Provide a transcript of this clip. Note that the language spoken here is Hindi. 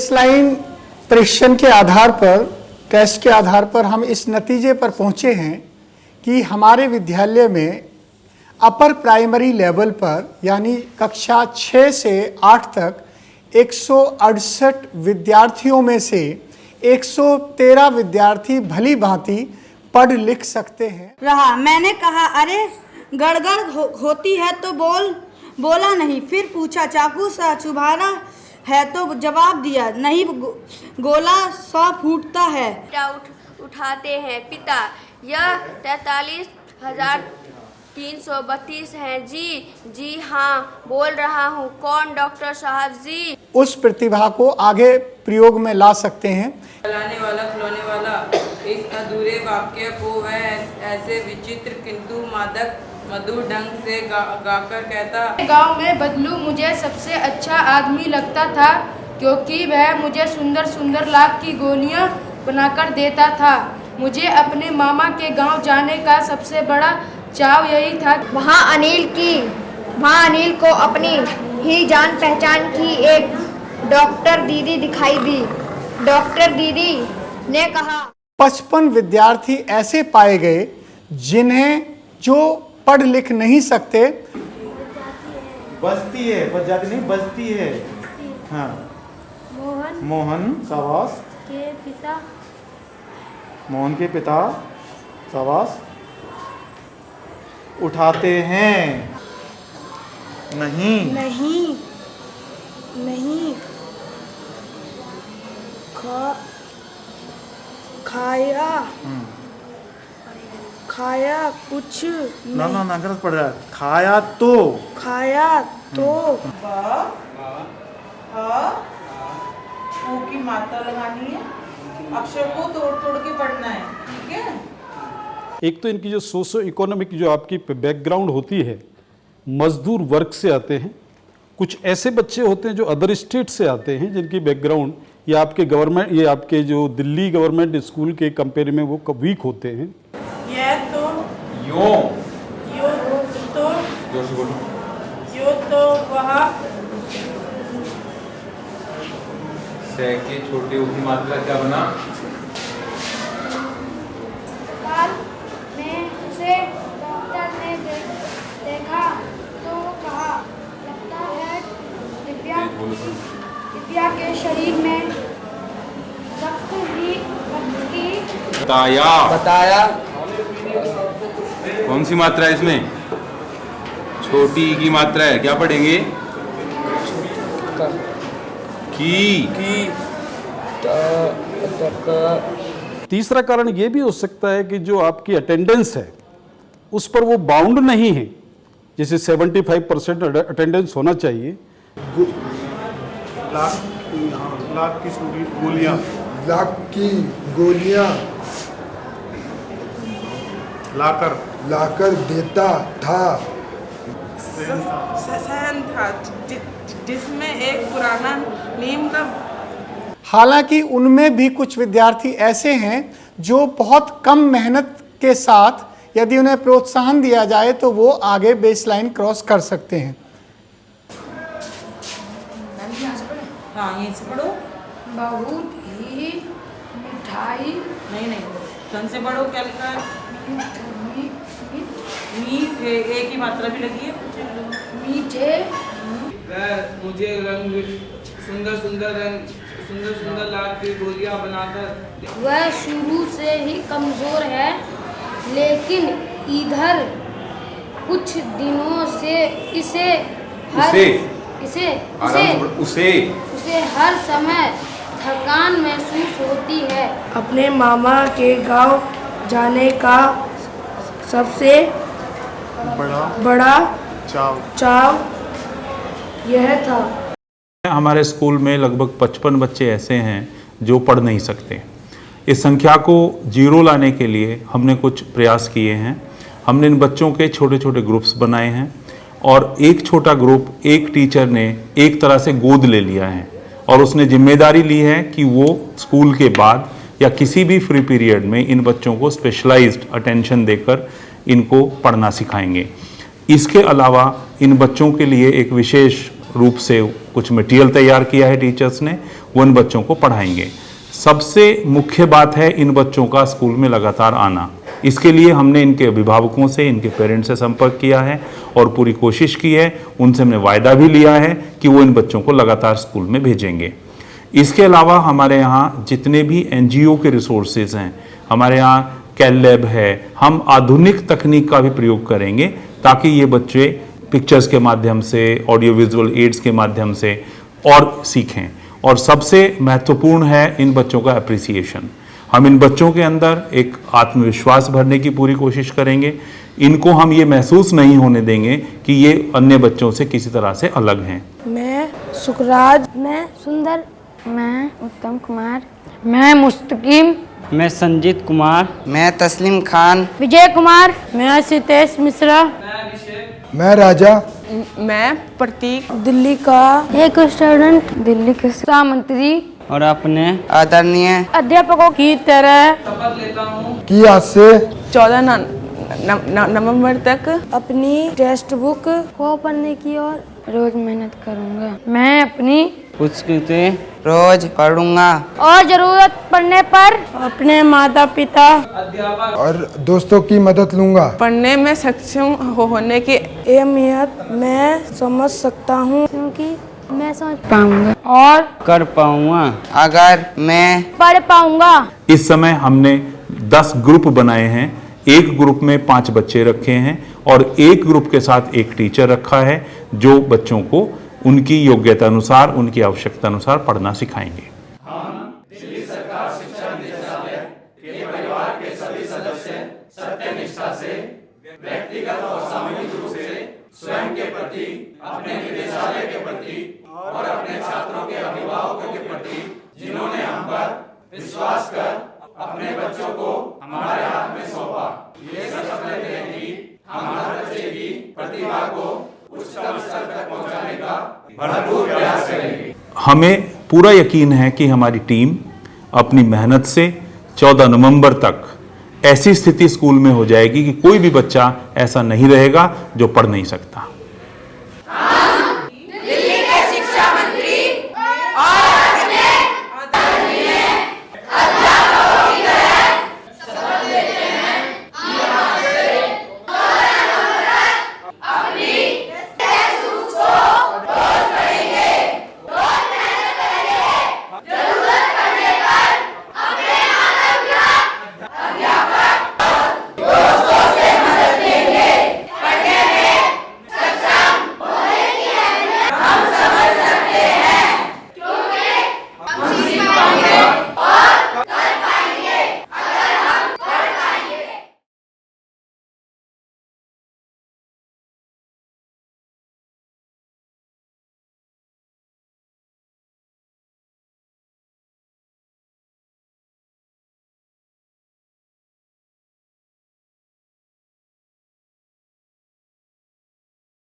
बेसलाइन परीक्षण के आधार पर, टेस्ट के आधार पर हम इस नतीजे पर पहुंचे हैं कि हमारे विद्यालय में अपर प्राइमरी लेवल पर यानी कक्षा 6 से 8 तक 168 विद्यार्थियों में से 113 विद्यार्थी भली भांति पढ़ लिख सकते हैं। रहा मैंने कहा अरे गड़गड़ होती है तो बोला नहीं। फिर पूछा चाकू सा चुभाना है तो जवाब दिया नहीं, गोला सा फूटता है। उठाते हैं पिता, यह 43,332 है जी हाँ बोल रहा हूँ। कौन डॉक्टर साहब जी? उस प्रतिभा को आगे प्रयोग में ला सकते हैं। खिलाने वाला खिलौने वाला, इस अधूरे वाक्य को वह ऐसे विचित्र किंतु मादक मधुर ढंग से गाकर कहता। गांव में बदलू मुझे सबसे अच्छा आदमी लगता था, क्योंकि वह मुझे सुंदर सुंदर लाख की गोलियां बनाकर देता था। मुझे अपने मामा के गांव जाने का सबसे बड़ा चाव यही था। वहाँ अनिल को अपनी ही जान पहचान की एक डॉक्टर दीदी दिखाई दी। डॉक्टर दीदी ने कहा 55 विद्यार्थी ऐसे पाए गए जो पढ़ लिख नहीं सकते। बजती है, बज जाती नहीं, बजती है। हाँ, मोहन शाबाश के पिता, मोहन के पिता शाबाश उठाते हैं नहीं खाया कुछ ना गलत पड़ रहा है। खाया तो ओ की मात्रा लगानी है, अक्षर को तोड़ के पढ़ना है। ठीक है। एक तो इनकी जो सोशो इकोनॉमिक जो आपकी बैकग्राउंड होती है, मजदूर वर्ग से आते हैं। कुछ ऐसे बच्चे होते हैं जो अदर स्टेट से आते हैं, जिनकी बैकग्राउंड या आपके गवर्नमेंट, ये आपके जो दिल्ली गवर्नमेंट स्कूल के कंपेयर में वो वीक होते हैं। ये तो यो तो वहाँ से की छोटी ऊँची मात्रा क्या बना? में उसे डॉक्टर ने देखा तो कहा लगता है दिव्या के शरीर में रक्त की बताया कौन सी मात्रा है इसमें? छोटी की मात्रा है, क्या पढ़ेंगे? तीसरा कारण ये भी हो सकता है कि जो आपकी अटेंडेंस है उस पर वो बाउंड नहीं है, जैसे 75% अटेंडेंस होना चाहिए। लाख की गोलियां लाकर देता था। सहन था जिसमें एक पुराना नीम का। हालांकि उनमें भी कुछ विद्यार्थी ऐसे हैं जो बहुत कम मेहनत के साथ यदि उन्हें प्रोत्साहन दिया जाए तो वो आगे बेसलाइन क्रॉस कर सकते हैं। हाँ, यहीं से पढ़ो। बहुत ही मिठाई नहीं ढंग से पढ़ो। क्या लिखा है? मीठ है, एक ही मात्रा भी लगी है। मीठे मुझे रंग सुंदर लाख की गोलियां बनाकर। वह शुरू से ही कमजोर है, लेकिन इधर कुछ दिनों से उसे हर समय थकान महसूस होती है। अपने मामा के गांव जाने का सबसे बड़ा चाव यह था। हमारे स्कूल में लगभग 55 बच्चे ऐसे हैं जो पढ़ नहीं सकते। इस संख्या को जीरो लाने के लिए हमने कुछ प्रयास किए हैं। हमने इन बच्चों के छोटे छोटे ग्रुप्स बनाए हैं और एक छोटा ग्रुप एक टीचर ने एक तरह से गोद ले लिया है और उसने जिम्मेदारी ली है कि वो स्कूल के बाद या किसी भी फ्री पीरियड में इन बच्चों को स्पेशलाइज्ड अटेंशन देकर इनको पढ़ना सिखाएंगे। इसके अलावा इन बच्चों के लिए एक विशेष रूप से कुछ मटेरियल तैयार किया है टीचर्स ने, वो इन बच्चों को पढ़ाएंगे। सबसे मुख्य बात है इन बच्चों का स्कूल में लगातार आना। इसके लिए हमने इनके अभिभावकों से, इनके पेरेंट्स से संपर्क किया है और पूरी कोशिश की है, उनसे हमने वायदा भी लिया है कि वो इन बच्चों को लगातार स्कूल में भेजेंगे। इसके अलावा हमारे यहाँ जितने भी NGO के रिसोर्सेज हैं, हमारे यहाँ कैल लैब है, हम आधुनिक तकनीक का भी प्रयोग करेंगे ताकि ये बच्चे पिक्चर्स के माध्यम से, ऑडियो विजुअल एड्स के माध्यम से और सीखें। और सबसे महत्वपूर्ण है इन बच्चों का एप्रिसिएशन। हम इन बच्चों के अंदर एक आत्मविश्वास भरने की पूरी कोशिश करेंगे। इनको हम ये महसूस नहीं होने देंगे कि ये अन्य बच्चों से किसी तरह से अलग हैं। मैं सुखराज, मैं सुंदर, मैं उत्तम कुमार, मैं मुस्तकीम, मैं संजीत कुमार, मैं तस्लीम खान, विजय कुमार, मैं सितेश मिश्रा, मैं राजा, मैं प्रतीक, दिल्ली का एक स्टूडेंट, दिल्ली के शिक्षा मंत्री और अपने आदरणीय अध्यापकों की तरह शपथ लेता हूँ की आज से 14 नवंबर तक अपनी टेक्स्ट बुक को पढ़ने की ओर रोज मेहनत करूंगा। मैं अपनी पुस्तकें रोज पढ़ूंगा और जरूरत पड़ने पर अपने माता पिता और दोस्तों की मदद लूंगा। पढ़ने में सक्षम होने की अहमियत मैं समझ सकता हूँ, क्योंकि मैं समझ पाऊंगा और कर पाऊंगा अगर मैं पढ़ पाऊंगा। इस समय हमने 10 ग्रुप बनाए हैं। एक ग्रुप में 5 बच्चे रखे हैं और एक ग्रुप के साथ एक टीचर रखा है जो बच्चों को उनकी योग्यता अनुसार, उनकी आवश्यकता अनुसार पढ़ना सिखाएंगे। हम दिल्ली सरकार शिक्षा निदेशालय के परिवार के सभी सदस्य सत्यनिष्ठा से, व्यक्तिगत और सामूहिक रूप से स्वयं के प्रति, अपने निदेशालय के प्रति और अपने छात्रों के अभिभावकों के प्रति जिन्होंने हम पर विश्वास कर अपने बच्चों को हमारे हाथ में सौंपा, ये शपथ लेते हैं कि हम हर बच्चे की प्रतिभा को उच्चतम स्तर तक पहुंचाने का भरपूर प्रयास करेंगे। हमें पूरा यकीन है कि हमारी टीम अपनी मेहनत से 14 नवंबर तक ऐसी स्थिति स्कूल में हो जाएगी कि कोई भी बच्चा ऐसा नहीं रहेगा जो पढ़ नहीं सकता।